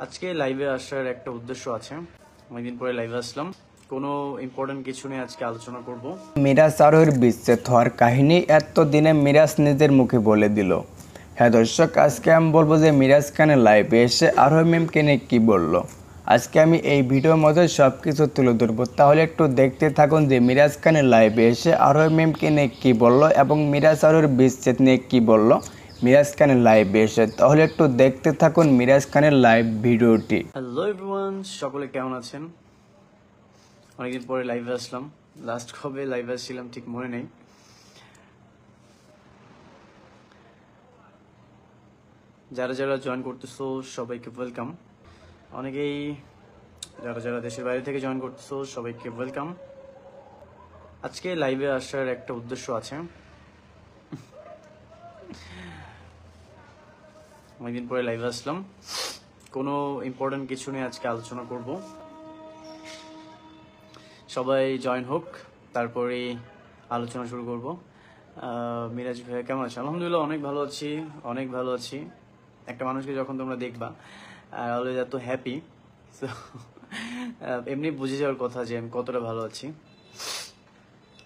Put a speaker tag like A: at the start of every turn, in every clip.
A: আজকে লাইভে আসার একটা উদ্দেশ্য আছে। অনেকদিন পরে লাইভে আসলাম, কোনো ইম্পর্টেন্ট কিছু নিয়ে আজকে আলোচনা করব।
B: মিরাজ আরোহীর বিচ্ছেদ হওয়ার কাহিনী এতদিনে মিরাজ নিজের মুখে বলে দিল। হ্যাঁ দর্শক, আজকে আমি বলবো যে মিরাজ খানের লাইভে এসে আরোহী ম্যামকে নিয়ে কী বললো। আজকে আমি এই ভিডিওর মধ্যে সব কিছু তুলে ধরবো, তাহলে একটু দেখতে থাকুন যে মিরাজ খানের লাইভে এসে আরোহী ম্যামকে নিয়ে কী বললো এবং মিরাজ আরোহীর বিচ্ছেদ নিয়ে কী বললো মিরাজ খানের লাইভে এসে। তাহলে একটু দেখতে থাকুন মিরাজ খানের লাইভ ভিডিওটি।
A: হ্যালো এভরিওয়ান, সকলে কেমন আছেন? অনেকদিন পরে লাইভে আসলাম। লাস্ট কবে লাইভে আসছিলাম ঠিক মনে নেই। যারা যারা জয়েন করতেছো সবাইকে ওয়েলকাম। অনেকেই যারা দেশের বাইরে থেকে জয়েন করতেছো সবাইকে ওয়েলকাম। আজকে লাইভে আসার একটা উদ্দেশ্য আছে। অনেকদিন পরে লাইভে আসলাম, কোনো ইম্পর্টেন্ট কিছু নিয়ে আজকে আলোচনা করব। সবাই জয়েন হোক, তারপরে আলোচনা শুরু করব। মিরাজ ভাইয়া কেমন আছে? আলহামদুলিল্লাহ অনেক ভালো আছি, অনেক ভালো আছি। একটা মানুষকে যখন তোমরা দেখবা আর অলওয়েজ এত হ্যাপি, সো এমনি বুঝে যাওয়ার কথা যে আমি কতটা ভালো আছি।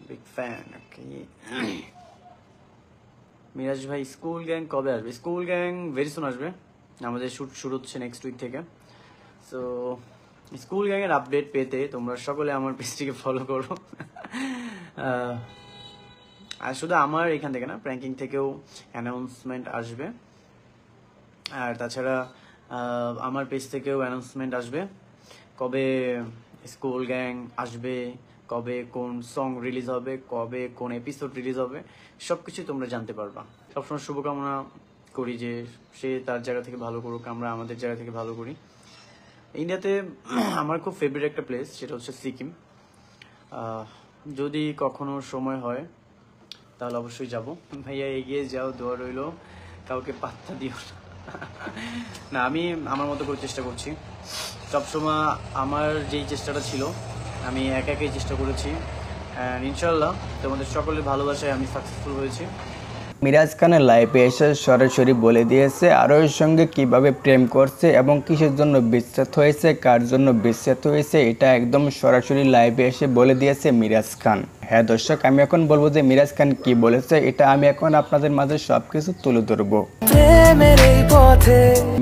A: Big fan. ওকে, মিরাজ ভাই স্কুল গ্যাং কবে আসবে? স্কুল গ্যাং ভেরি সুন আসবে। আমাদের শুট শুরু হচ্ছে নেক্সট উইক থেকে। সো স্কুল গ্যাং এর আপডেট পেতে তোমরা সকলে আমার পেজটিকে ফলো করো। আর শুধু আমার এখান থেকে না, প্র্যাঙ্কিং থেকেও অ্যানাউন্সমেন্ট আসবে। আর তাছাড়া আমার পেজ থেকেও অ্যানাউন্সমেন্ট আসবে কবে স্কুল গ্যাং আসবে, কবে কোন সং রিলিজ হবে, কবে কোন এপিসোড রিলিজ হবে, সবকিছু তোমরা জানতে পারবা। সবসময় শুভকামনা করি যে সে তার জায়গা থেকে ভালো করুক, আমরা আমাদের জায়গা থেকে ভালো করি। ইন্ডিয়াতে আমার খুব ফেভারিট একটা প্লেস, সেটা হচ্ছে সিকিম। যদি কখনো সময় হয় তাহলে অবশ্যই যাব। ভাইয়া এগিয়ে যাও, দোয়া রইল, কাউকে পাত্তা দিও না। না, আমি আমার মতো করে চেষ্টা করছি। সবসময় আমার যেই চেষ্টাটা ছিল আমি একাই চেষ্টা করেছি। ইনশাল্লাহ তোমাদের সকলের ভালোবাসায় আমি সাকসেসফুল হয়েছি।
B: মিরাজ খানের লাইভে এসে সরাসরি বলে দিয়েছে আরোহীর সঙ্গে কিভাবে প্রেম করছে এবং কিসের জন্য বিচ্ছেদ হয়েছে, কার জন্য বিচ্ছেদ হয়েছে, এটা একদম সরাসরি লাইভে এসে বলে দিয়েছে মিরাজ খান। হ্যাঁ দর্শক, আমি এখন বলবো যে মিরাজ খান কি বলেছে, এটা আমি এখন আপনাদের মাঝে সবকিছু তুলে ধরবো।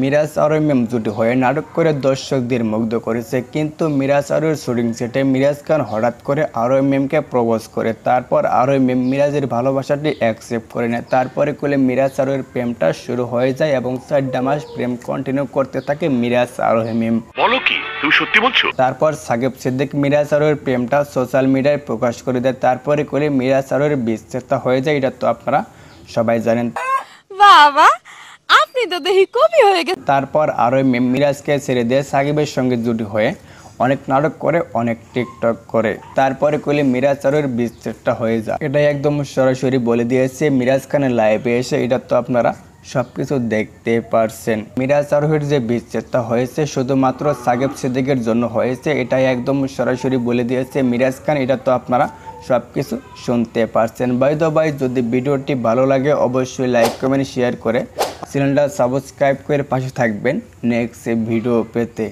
B: মিরাজ আরোহী ম্যাম জুটি হয়ে নাটক করে দর্শকদের মুগ্ধ করেছে, কিন্তু মিরাজ আরোহীর শুটিং সেটে মিরাজ খান হঠাৎ করে আরোহী ম্যামকে প্রপোজ করে। তারপর আরোহী ম্যাম মিরাজের ভালোবাসাটি অ্যাকসেপ্ট করে নেয়। তারপরে কোলে মিরাজ আরোহীর প্রেমটা শুরু হয়ে যায় এবং 4 মাস প্রেম কন্টিনিউ করতে থাকে মিরাজ আরোহী ম্যাম।
C: বলো কি, তুমি সত্যি বলছো?
B: তারপর সাকিব সিদ্দিক মিরাজ আরোহীর প্রেমটা সোশ্যাল মিডিয়ায় প্রকাশ করে দেয়। তারপরে কোলে মিরাজ আরোহীর বিচ্ছেদ হয়ে যায়, এটা তো আপনারা সবাই জানেন।
D: বাবা, আপনি তো দেখি কবি হয়ে গেছেন।
B: তারপর আরোহী ম্যাম মিরাজকে ছেড়ে দিয়ে সাকিবের সঙ্গে জুটি হয়ে অনেক নাটক করে, অনেক টিকটক করে। তারপরে কোলে মিরাজ আরোহীর বিচ্ছেদটা হয়ে যায়, এটাই একদম সরাসরি বলে দিয়েছে মিরাজ খানের লাইভে এসে, এটা তো আপনারা সবকিছু দেখতে পারছেন। মিরাজ আরোহীর যে বিচ্ছেদটা হয়েছে শুধুমাত্র সাকিব সিদ্দিকের জন্য হয়েছে, এটাই একদম সরাসরি বলে দিয়েছে মিরাজ খান, এটা তো আপনারা সবকিছু শুনতে পারছেন। বাই দ্য বাই, যদি ভিডিওটি ভালো লাগে অবশ্যই লাইক কমেন্ট শেয়ার করে চ্যানেলটা সাবস্ক্রাইব করে পাশে থাকবেন নেক্সট ভিডিও পেতে।